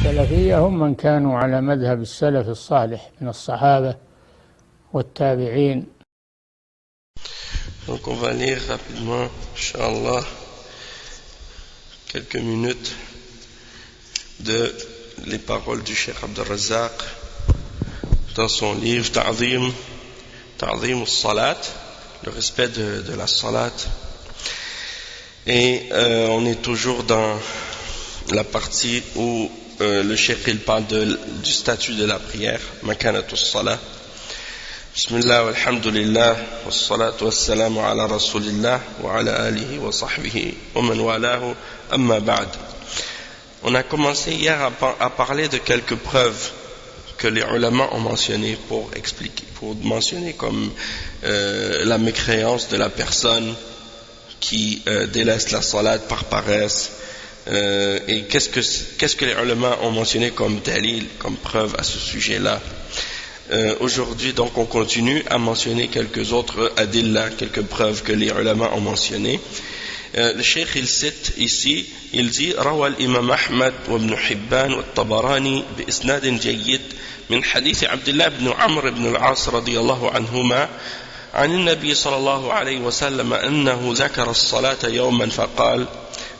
السلفية هم من كانوا على مذهب السلف الصالح من الصحابة والتابعين. Donc on va lire rapidement, Inch'Allah, quelques minutes de les paroles du Cheikh Abd al-Razzaq dans son livre Ta'zim al-Salat, le respect de la Salat. Et on est toujours dans la partie où le Cheikh il parle du statut de la prière, Makanatu Salat. Bismillah walhamdulillah wassalatu wassalamu ala rasulillah wa ala alihi wa sahbihi wa man walahu amma ba'd. On a commencé hier à parler de quelques preuves que les ulama ont mentionnées pour mentionner comme la mécréance de la personne qui délaisse la salat par paresse, et qu'est-ce que les ulama ont mentionné comme dalil, comme preuve à ce sujet-là. Aujourd'hui, donc, on continue à mentionner quelques autres adillah, quelques preuves que les ulama ont mentionnées. Le cheikh, il cite ici, il dit روى الإمام أحمد وابن حبان والطبراني بإسناد جيد من حديث عبد الله بن عمرو بن العاص رضي الله عنهما عن النبي صلى الله عليه وسلم أنه ذكر الصلاة يوما فقال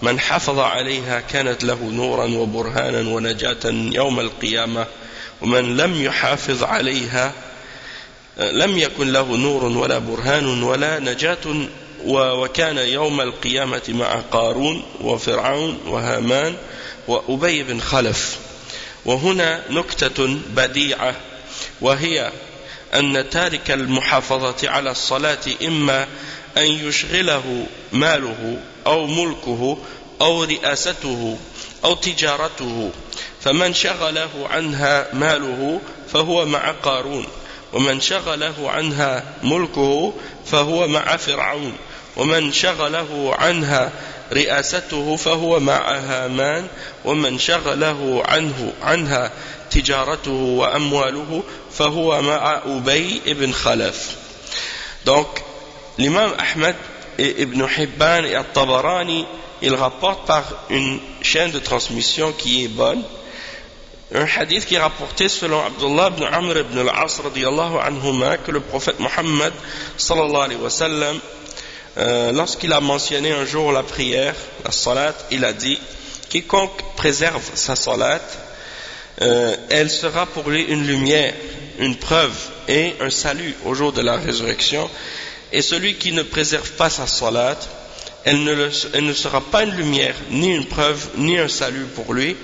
من حافظ عليها كانت له نورا وبرهانا ونجاة يوم القيامة ومن لم يحافظ عليها لم يكن له نور ولا برهان ولا نجاة وكان يوم القيامة مع قارون وفرعون وهامان وأبي بن خلف. وهنا نكتة بديعة، وهي أن تارك المحافظة على الصلاة إما أن يشغله ماله أو ملكه أو رئاسته أو تجارته، فمن شغله عنها ماله فهو مع قارون، ومن شغله عنها ملكه فهو مع فرعون، ومن شغله عنها رئاسته فهو مع هامان، ومن شغله عنها تجارته وأمواله فهو مع أبي بن خلف. Donc l'imam Ahmed et Ibn Hibban et At-Tabarani, ils rapportent par une chaîne de transmission qui est bonne un hadith qui est rapporté selon Abdullah ibn Amr ibn al-As radiyallahu anhuma, que le prophète Muhammad sallallahu alayhi wa sallam, lorsqu'il a mentionné un jour la prière, la salat, il a dit: quiconque préserve sa salat, elle sera pour lui une lumière, une preuve et un salut au jour de la résurrection. Et celui qui ne préserve pas sa salat, elle ne sera pas une lumière, ni une preuve, ni un salut pour lui.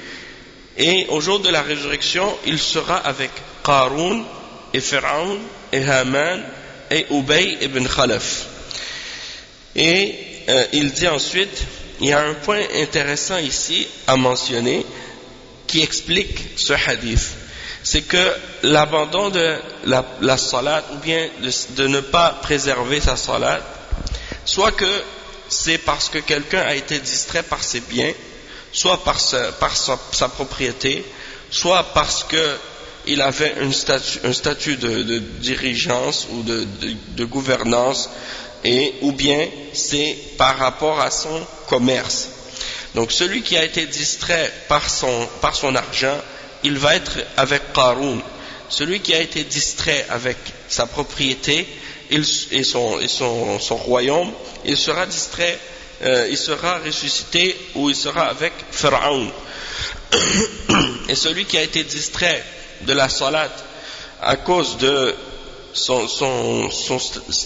Et au jour de la résurrection, il sera avec Qarun et Pharaon et Haman et Ubay ibn Khalaf. Et il dit ensuite, il y a un point intéressant ici à mentionner qui explique ce hadith. C'est que l'abandon de la salat, ou bien de ne pas préserver sa salat, soit que c'est parce que quelqu'un a été distrait par ses biens, soit par sa propriété, soit parce qu'il avait un statut de dirigeance ou de gouvernance, ou bien c'est par rapport à son commerce. Donc celui qui a été distrait par son argent, il va être avec Qarun. Celui qui a été distrait avec sa propriété et son royaume, il sera distrait, il sera ressuscité, ou il sera avec Pharaon. Et celui qui a été distrait de la salat à cause de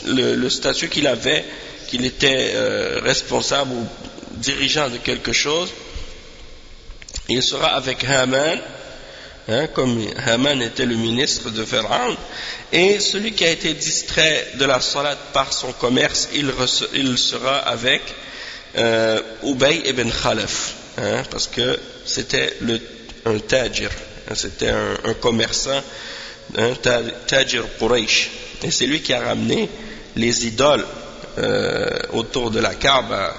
le statut qu'il avait, qu'il était responsable ou dirigeant de quelque chose, il sera avec Haman, comme Haman était le ministre de Pharaon. Et celui qui a été distrait de la salat par son commerce, il sera avec Ubay ibn Khalaf, parce que c'était un tajir, c'était un commerçant, tajir Quraysh, et c'est lui qui a ramené les idoles autour de la Kaaba,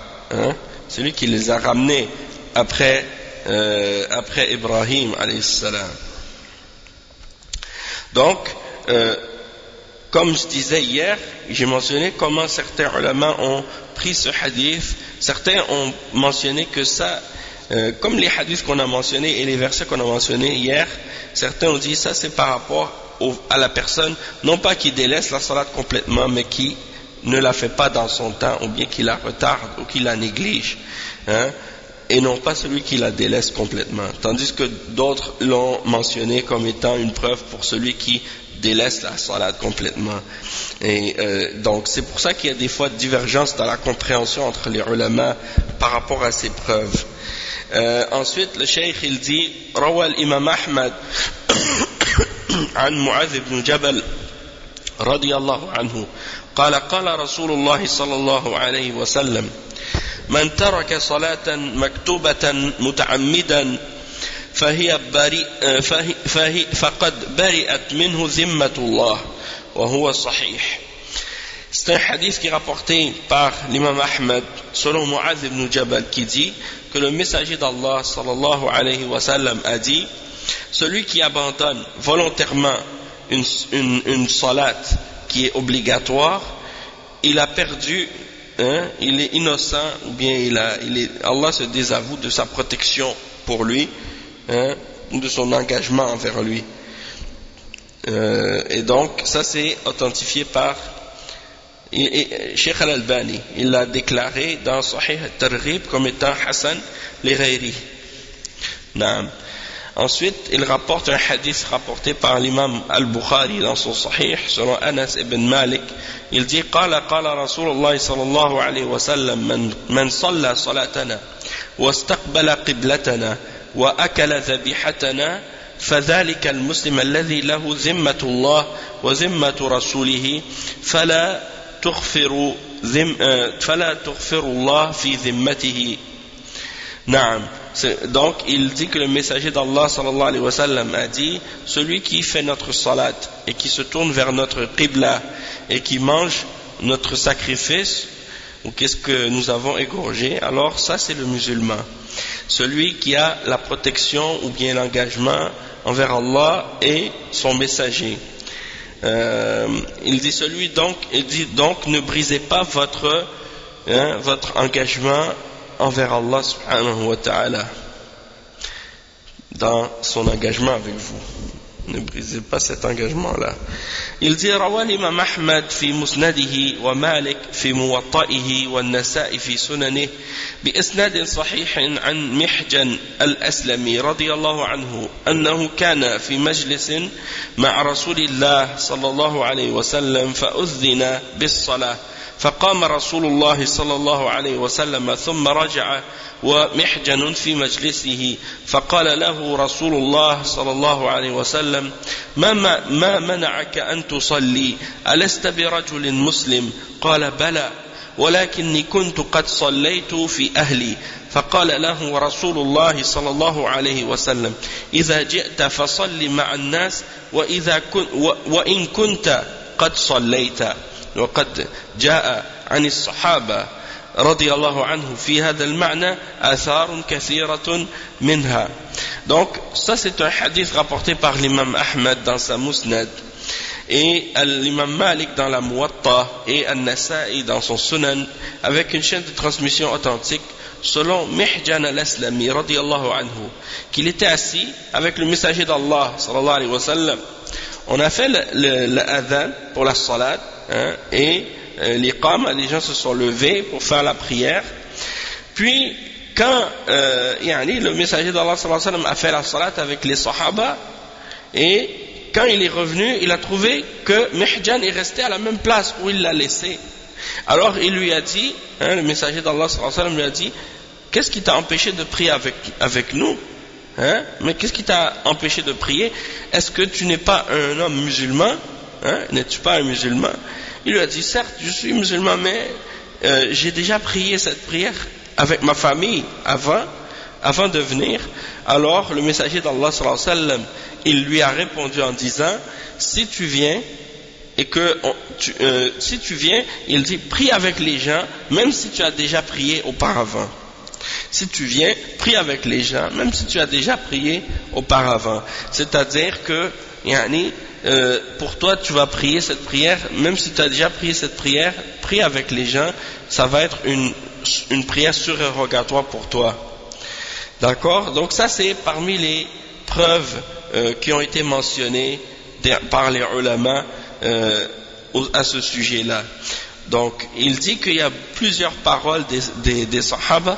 c'est lui qui les a ramenés après Ibrahim alayhi salam. Donc comme je disais hier, j'ai mentionné comment certains ulama ont pris ce hadith. Certains ont mentionné que ça Comme les hadiths qu'on a mentionnés et les versets qu'on a mentionnés hier, certains ont dit ça c'est par rapport à la personne, non pas qui délaisse la salat complètement, mais qui ne la fait pas dans son temps, ou bien qui la retarde, ou qui la néglige, hein, et non pas celui qui la délaisse complètement. Tandis que d'autres l'ont mentionné comme étant une preuve pour celui qui délaisse la salat complètement. Et donc c'est pour ça qu'il y a des fois divergence dans la compréhension entre les ulama par rapport à ces preuves. Ensuite le cheikh il dit روى الإمام أحمد عن معاذ بن جبل رضي الله عنه قال قال رسول الله صلى الله عليه وسلم من ترك صلاة مكتوبة متعمدا فقد برئت منه ذمة الله وهو صحيح. C'est un hadith qui est rapporté par l'imam Ahmed selon Mu'adh ibn Jabal qui dit que le messager d'Allah sallallahu alayhi wa sallam a dit: celui qui abandonne volontairement une salat qui est obligatoire, il a perdu, hein, il est innocent, ou bien Allah se désavoue de sa protection pour lui, hein, de son engagement envers lui. Et donc ça c'est authentifié par Cheikh Al-Albani. Il l'a déclaré dans Sahih Al-Targhib comme étant Hassan li ghayri. Ensuite il rapporte un hadith rapporté par l'imam Al-Bukhari dans son Sahih selon Anas ibn Malik. Il dit: قال رسول الله صلى الله عليه وسلم من صلى صلاتنا واستقبل قبلتنا وأكل ذبيحتنا فذلك المسلم الذي له ذمة الله وذمة رسوله فلا تغفر الله في ذمته. نعم. Donc il dit que le messager d'Allah sallallahu alayhi wa sallam a dit: celui qui fait notre salat et qui se tourne vers notre qibla et qui mange notre sacrifice ou qu'est-ce que nous avons égorgé, alors ça c'est le musulman, celui qui a la protection ou bien l'engagement envers Allah et son messager. Il dit donc ne brisez pas votre engagement envers Allah subhanahu wa ta'ala dans son engagement avec vous. Ne brisez pas cet engagement-là. Il dit: روى الإمام أحمد في مسنده ومالك في موطئه والنسائي في سننه بإسناد صحيح عن محجن الأسلمي رضي الله عنه أنه كان في مجلس مع رسول الله صلى الله عليه وسلم فأذن بالصلاة فقام رسول الله صلى الله عليه وسلم ثم رجع ومحجن في مجلسه فقال له رسول الله صلى الله عليه وسلم ما منعك أن تصلي ألست برجل مسلم؟ قال بلى ولكني كنت قد صليت في أهلي. فقال له رسول الله صلى الله عليه وسلم: إذا جئت فصل مع الناس وإن كنت قد صليت. وقد جاء عن الصحابة رضي الله عنه في هذا المعنى آثار كثيرة منها. Donc ça c'est un hadith rapporté par l'imam Ahmed dans sa Musnad et l'imam Malik dans la Muwatta et An-Nasa'i dans son Sunan avec une chaîne de transmission authentique selon Mihjan al-Aslami radiyallahu anhu qu'il était assis avec le messager d'Allah sallallahu alayhi wa sallam. On a fait l'adhan pour la salat, hein, et l'iqama, les gens se sont levés pour faire la prière. Puis quand le messager d'Allah sallallahu alayhi wa sallam a fait la salat avec les sahaba, et quand il est revenu, il a trouvé que Mihjan est resté à la même place où il l'a laissé. Alors il lui a dit, hein, le messager d'Allah sallallahu alayhi wa sallam lui a dit: qu'est-ce qui t'a empêché de prier avec nous, hein? Mais qu'est-ce qui t'a empêché de prier? Est-ce que tu n'es pas un homme musulman, hein? N'es-tu pas un musulman? Il lui a dit: certes je suis musulman, mais j'ai déjà prié cette prière avec ma famille avant de venir. Alors le messager d'Allah sallallahu alayhi wa sallam, il lui a répondu en disant: si tu viens, il dit, prie avec les gens même si tu as déjà prié auparavant. Si tu viens, prie avec les gens même si tu as déjà prié auparavant. C'est-à-dire que pour toi tu vas prier cette prière, même si tu as déjà prié cette prière, prie avec les gens, ça va être une prière surérogatoire pour toi. D'accord? Donc ça c'est parmi les preuves qui ont été mentionnées par les ulama à ce sujet-là. Donc il dit qu'il y a plusieurs paroles des sahaba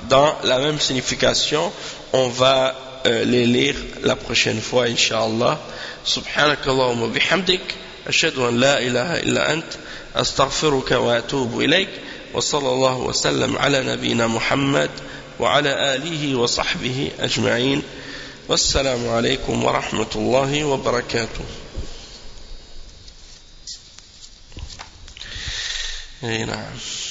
dans la même signification. On va les lire la prochaine fois, Inch'Allah. Subhanakallahumma bihamdik, ashhadu an la ilaha illa ant, astaghfiruka wa atubu ilayk, wa sallallahu wa sallam ala nabiyyina Muhammad wa ala alihi wa sahbihi ajma'in. Wassalamu alaykum wa rahmatullahi wa barakatuh. Hey, nah.